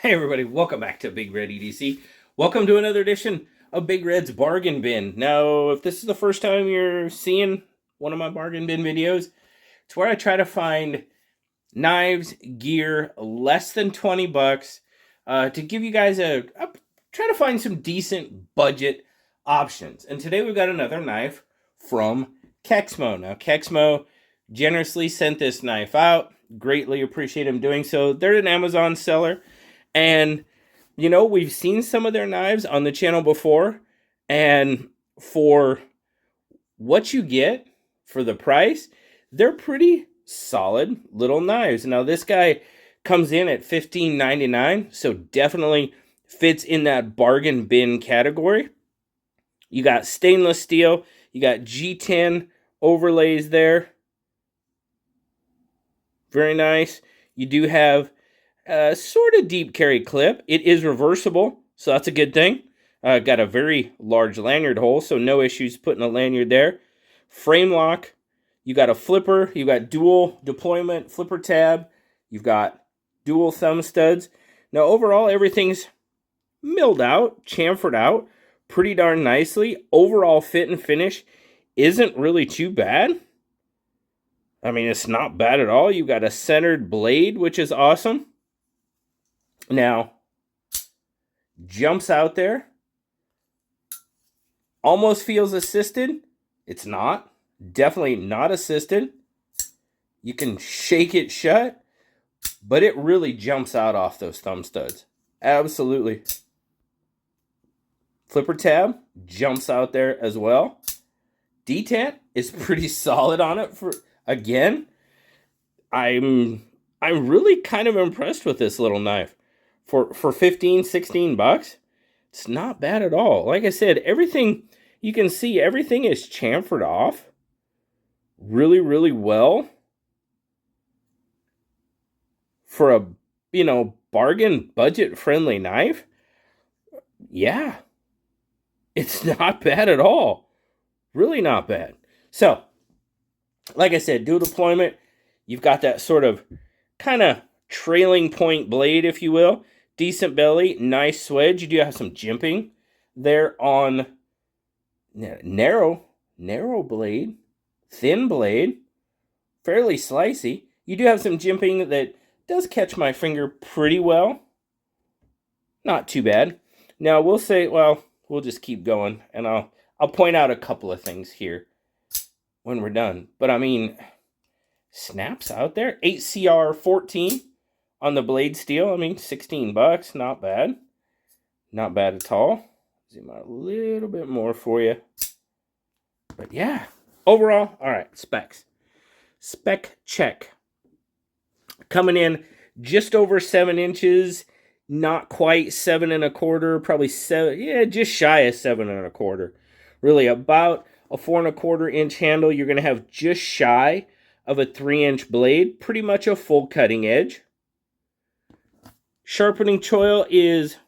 Hey everybody, welcome back to BigRedEDC. Welcome to another edition of Big Red's Bargain Bin. Now, if this is the first time you're seeing one of my bargain bin videos, it's where I try to find knives, gear, less than 20 bucks to give you guys try to find some decent budget options. And today we've got another knife from Kexmo. Now, Kexmo generously sent this knife out. Greatly appreciate them doing so. They're an Amazon seller. And, you know, we've seen some of their knives on the channel before. And for what you get for the price, they're pretty solid little knives. Now, this guy comes in at $15.99, so definitely fits in that bargain bin category. You got stainless steel. You got G10 overlays there. Very nice. You do have sort of deep carry clip. It is reversible, so that's a good thing. Got a very large lanyard hole, so no issues putting a lanyard there. Frame lock. You got a flipper. You got dual deployment flipper tab. You've got dual thumb studs. Now, overall, everything's milled out, chamfered out pretty darn nicely. Overall fit and finish isn't really too bad. I mean, it's not bad at all. You've got a centered blade, which is awesome. Now, jumps out there. Almost feels assisted. It's not. Definitely not assisted. You can shake it shut, but it really jumps out off those thumb studs. Absolutely. Flipper tab jumps out there as well. Detent is pretty solid on it. Again, I'm really kind of impressed with this little knife. For 15, 16 bucks, it's not bad at all. Like I said, everything, you can see everything is chamfered off really, really well. For a, bargain budget-friendly knife, yeah, it's not bad at all. Really not bad. So, like I said, dual deployment, you've got that sort of kind of trailing point blade, if you will. Decent belly, nice swedge. You do have some jimping there on narrow blade, thin blade, fairly slicey. You do have some jimping that does catch my finger pretty well. Not too bad. Now, we'll just keep going, and I'll point out a couple of things here when we're done. But, I mean, snaps out there. 8CR14 on the blade steel. I mean, 16 bucks. Not bad. Not bad at all. Zoom out a little bit more for you. But, yeah. Overall, all right, specs. Spec check. Coming in just over 7 inches. Not quite 7 1/4. Probably 7. Yeah, just shy of 7 1/4. Really, about a 4 1/4 inch handle. You're going to have just shy of a 3-inch blade. Pretty much a full cutting edge. Sharpening choil is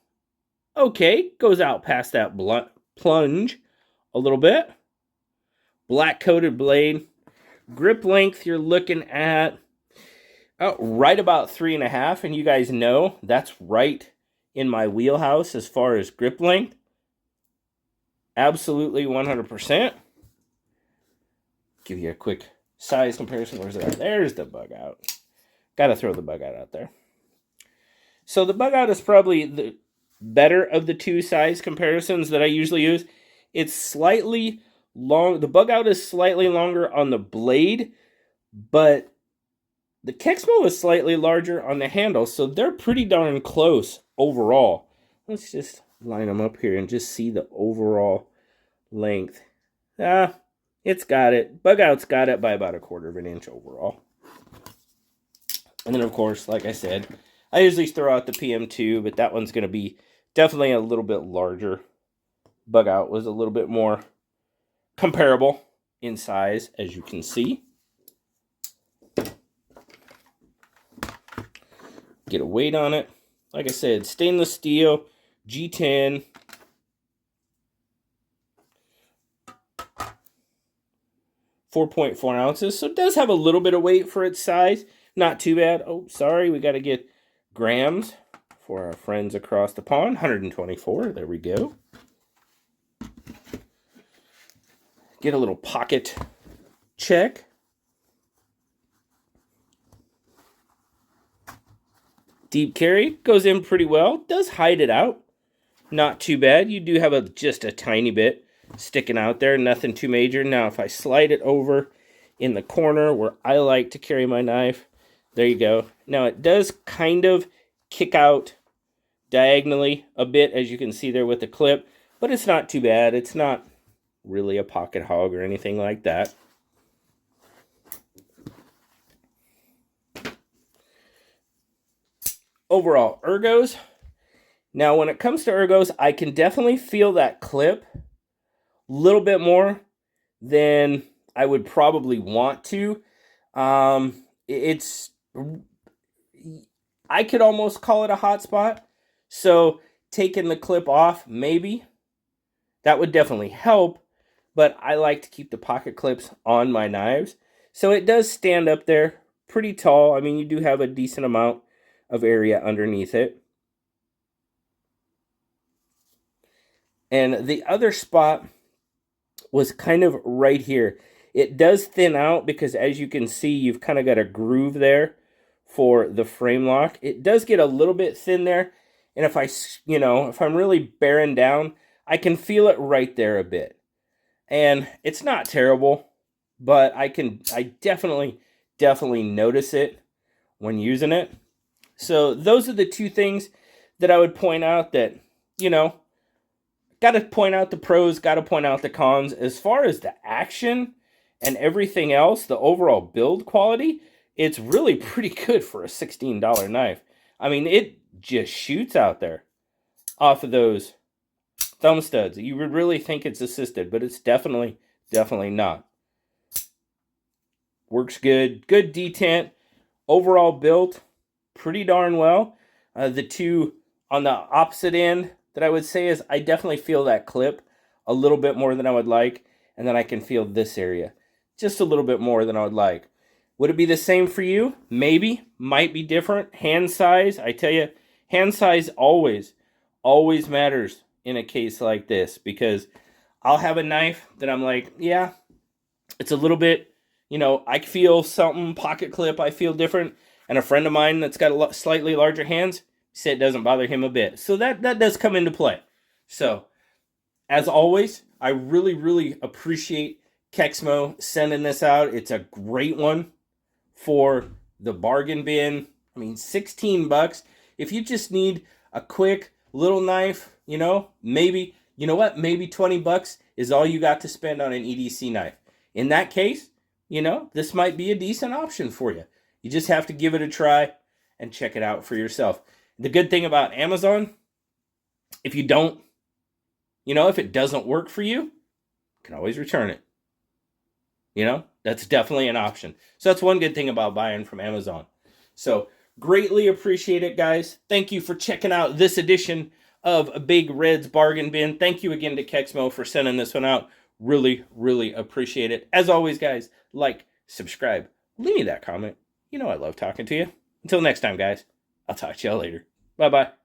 okay. Goes out past that plunge a little bit. Black coated blade. Grip length, you're looking at right about 3.5. And you guys know that's right in my wheelhouse as far as grip length. Absolutely 100%. Give you a quick size comparison. Where's it at? There's the bug out. Got to throw the bug out there. So the bug out is probably the better of the two size comparisons that I usually use. It's slightly long. The bug out is slightly longer on the blade, but the Kexmo is slightly larger on the handle, so they're pretty darn close overall. Let's just line them up here and just see the overall length. It's got it. Bug out's got it by about 1/4 inch overall. And then, of course, like I said, I usually throw out the PM2, but that one's going to be definitely a little bit larger. Bug out was a little bit more comparable in size, as you can see. Get a weight on it. Like I said, stainless steel, G10. 4.4 ounces, so it does have a little bit of weight for its size. Not too bad. Oh, sorry, we got to get grams for our friends across the pond. 124. There we go. Get a little pocket check. Deep carry goes in pretty well. Does hide it out. Not too bad. You do have just a tiny bit sticking out there. Nothing too major. Now, if I slide it over in the corner where I like to carry my knife, there you go. Now, it does kind of kick out diagonally a bit, as you can see there with the clip, but it's not too bad. It's not really a pocket hog or anything like that. Overall, ergos. Now, when it comes to ergos, I can definitely feel that clip a little bit more than I would probably want to. I could almost call it a hot spot. So taking the clip off, maybe, that would definitely help. But I like to keep the pocket clips on my knives. So it does stand up there pretty tall. I mean, you do have a decent amount of area underneath it. And the other spot was kind of right here. It does thin out because, as you can see, you've kind of got a groove there for the frame lock. It does get a little bit thin there. And if if I'm really bearing down, I can feel it right there a bit. And it's not terrible, but I definitely notice it when using it. So those are the two things that I would point out that, got to point out the pros, got to point out the cons. As far as the action and everything else, the overall build quality, it's really pretty good for a $16 knife. I mean, it just shoots out there off of those thumb studs. You would really think it's assisted, but it's definitely not. Works good. Good detent. Overall built pretty darn well. The two on the opposite end that I would say is I definitely feel that clip a little bit more than I would like, and then I can feel this area just a little bit more than I would like. Would it be the same for you? Maybe. Might be different. Hand size, I tell you, hand size always matters in a case like this, because I'll have a knife that I'm like, yeah, it's a little bit, I feel something, pocket clip, I feel different. And a friend of mine that's got slightly larger hands said it doesn't bother him a bit. So that does come into play. So, as always, I really appreciate Kexmo sending this out. It's a great one for the bargain bin. I mean, $16. If you just need a quick little knife, maybe, maybe $20 is all you got to spend on an EDC knife. In that case, this might be a decent option for you. You just have to give it a try and check it out for yourself. The good thing about Amazon, if you don't, if it doesn't work for you, you can always return it. That's definitely an option. So that's one good thing about buying from Amazon. So greatly appreciate it, guys. Thank you for checking out this edition of Big Red's Bargain Bin. Thank you again to Kexmo for sending this one out. Really appreciate it. As always, guys, like, subscribe, leave me that comment. I love talking to you. Until next time, guys, I'll talk to y'all later. Bye-bye.